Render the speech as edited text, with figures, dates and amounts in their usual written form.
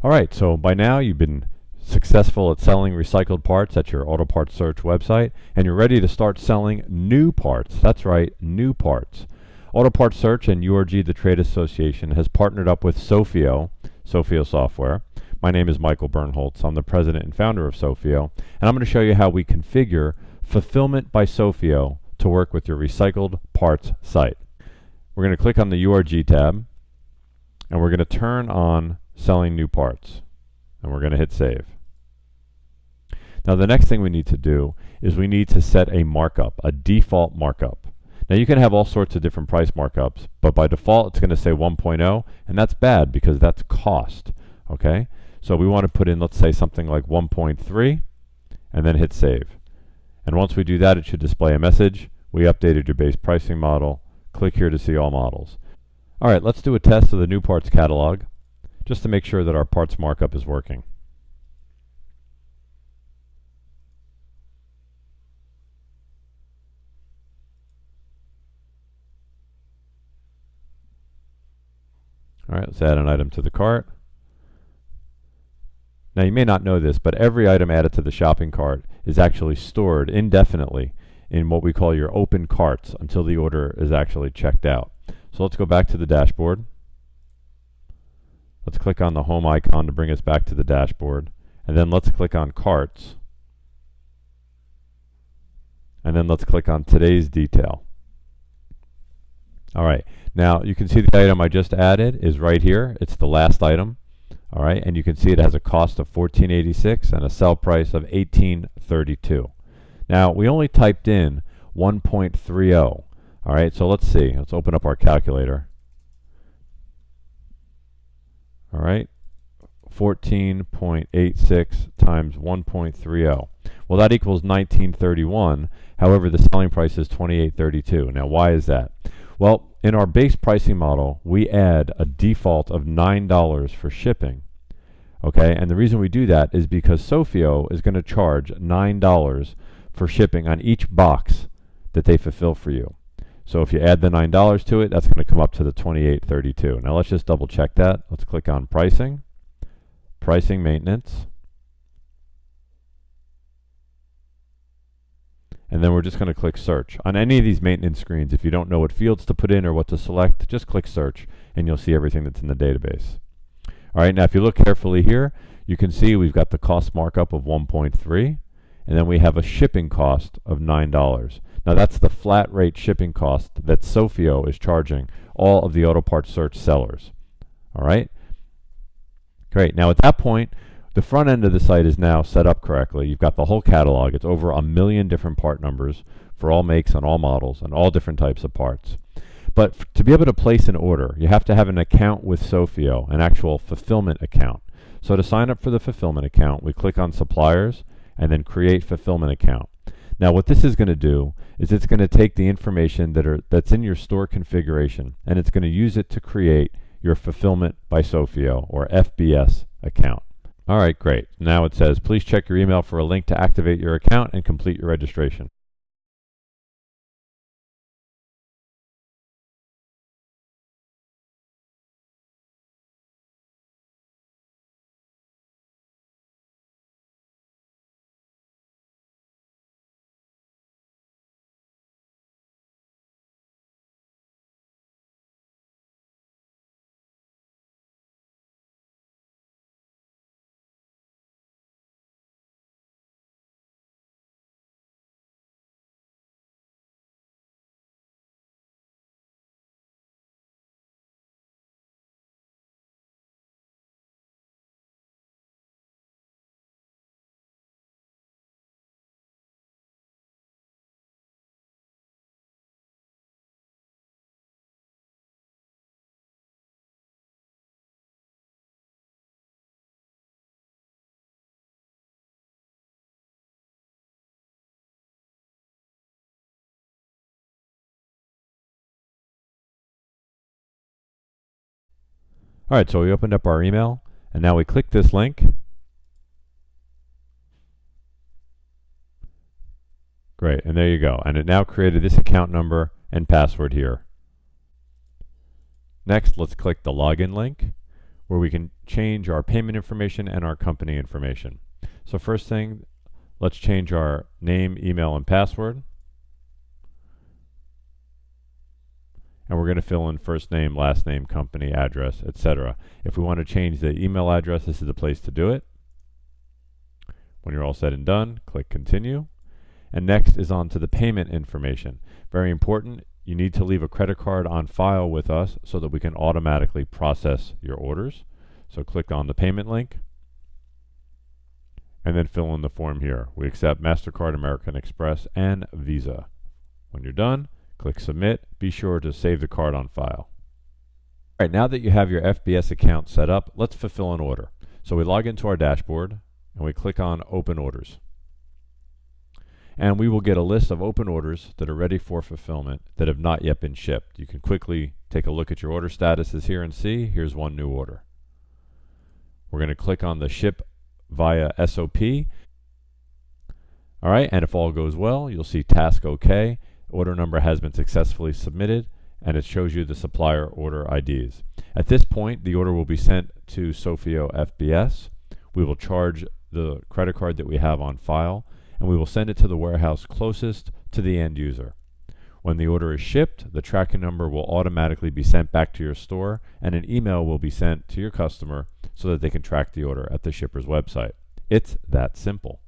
All right, so by now you've been successful at selling recycled parts at your Auto Parts Search website, and you're ready to start selling new parts. That's right, new parts. Auto Parts Search and URG, the Trade Association, has partnered up with Sophio software. My name is Michael Bernholtz. I'm the president and founder of Sophio, and I'm going to show you how we configure Fulfillment by Sophio to work with your recycled parts site. We're going to click on the URG tab, and we're going to turn on selling new parts, and we're going to hit save. Now the next thing we need to do is we need to set a markup, a default markup. Now you can have all sorts of different price markups, but by default it's going to say 1.0, and that's bad because that's cost. Okay, so we want to put in, let's say, something like 1.3 and then hit save. And once we do that, it should display a message: we updated your base pricing model. Click here to see all models. All right, let's do a test of the new parts catalog just to make sure that our parts markup is working. All right, let's add an item to the cart. Now you may not know this, but every item added to the shopping cart is actually stored indefinitely in what we call your open carts until the order is actually checked out. So let's go back to the dashboard. Let's click on the home icon to bring us back to the dashboard, and then let's click on carts, and then let's click on today's detail. All right, now you can see the item I just added is right here. It's the last item. All right, and you can see it has a cost of $14.86 and a sell price of $18.32. Now we only typed in 1.30. All right, so let's see. Let's open up our calculator. All right, 14.86 times 1.30. Well, that equals 1931. However, the selling price is 28.32. Now, why is that? Well, in our base pricing model, we add a default of $9 for shipping. Okay, and the reason we do that is because Sophio is going to charge $9 for shipping on each box that they fulfill for you. So if you add the $9 to it, that's going to come up to the $28.32. Now let's just double check that. Let's click on pricing, pricing maintenance, and then we're just going to click search. On any of these maintenance screens, if you don't know what fields to put in or what to select, just click search and you'll see everything that's in the database. All right, now if you look carefully here, you can see we've got the cost markup of 1.3, and then we have a shipping cost of $9. Now that's the flat rate shipping cost that Sophio is charging all of the Auto Parts Search sellers. All right? Great. Now at that point, the front end of the site is now set up correctly. You've got the whole catalog. It's over 1 million different part numbers for all makes and all models and all different types of parts. But to be able to place an order, you have to have an account with Sophio, an actual fulfillment account. So to sign up for the fulfillment account, we click on suppliers and then create fulfillment account. Now what this is going to do is it's going to take the information that's in your store configuration, and it's going to use it to create your Fulfillment by Sophio, or FBS, account. All right, great. Now it says, please check your email for a link to activate your account and complete your registration. All right, so we opened up our email, and now we click this link. Great, and there you go. And it now created this account number and password here. Next, let's click the login link, where we can change our payment information and our company information. So first thing, let's change our name, email, and password. And we're going to fill in first name, last name, company, address, etc. If we want to change the email address, this is the place to do it. When you're all said and done, click continue. And next is on to the payment information. Very important, you need to leave a credit card on file with us so that we can automatically process your orders. So click on the payment link and then fill in the form here. We accept MasterCard, American Express, and Visa. When you're done, click submit. Be sure to save the card on file. All right, now that you have your FBS account set up, let's fulfill an order. So we log into our dashboard and we click on open orders. And we will get a list of open orders that are ready for fulfillment that have not yet been shipped. You can quickly take a look at your order statuses here and see, here's one new order. We're going to click on the ship via SOP. All right, and if all goes well, you'll see task OK. Order number has been successfully submitted, and it shows you the supplier order IDs. At this point, the order will be sent to Sophio FBS. We will charge the credit card that we have on file, and we will send it to the warehouse closest to the end user. When the order is shipped, the tracking number will automatically be sent back to your store, and an email will be sent to your customer so that they can track the order at the shipper's website. It's that simple.